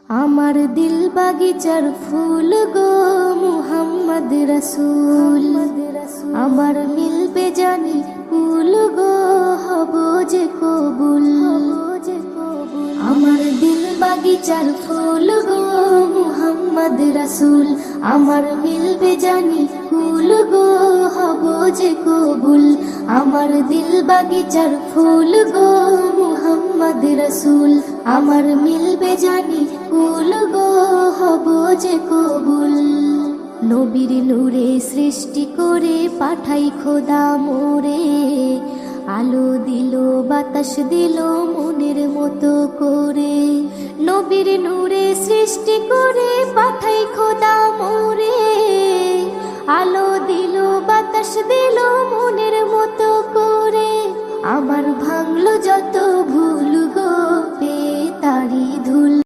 আমার দিল বাগিচার ফুল গো মুহাম্মদ রাসূল, আমার মিলবে জানি ফুল গো হব যে কবুল। আমার দিল বাগিচার ফুল গো মুহাম্মদ রাসূল, আমার মিলবে জানি ফুল গো হব যে কবুল। আমার দিল বাগিচার ফুল গো মুহাম্মদ রাসূল, আমার মিলবে জানি ফুল গো হব যে কবুল। নবীর নূরে সৃষ্টি করে পাঠাই খোদা মোরে, আলো দিল বাতাস দিল মনের মতো করে। নবীর নূরে সৃষ্টি করে পাঠাই খোদা মোরে, আলো দিল বাতাস দিল মনের মতো করে। আমার ভাঙলো যত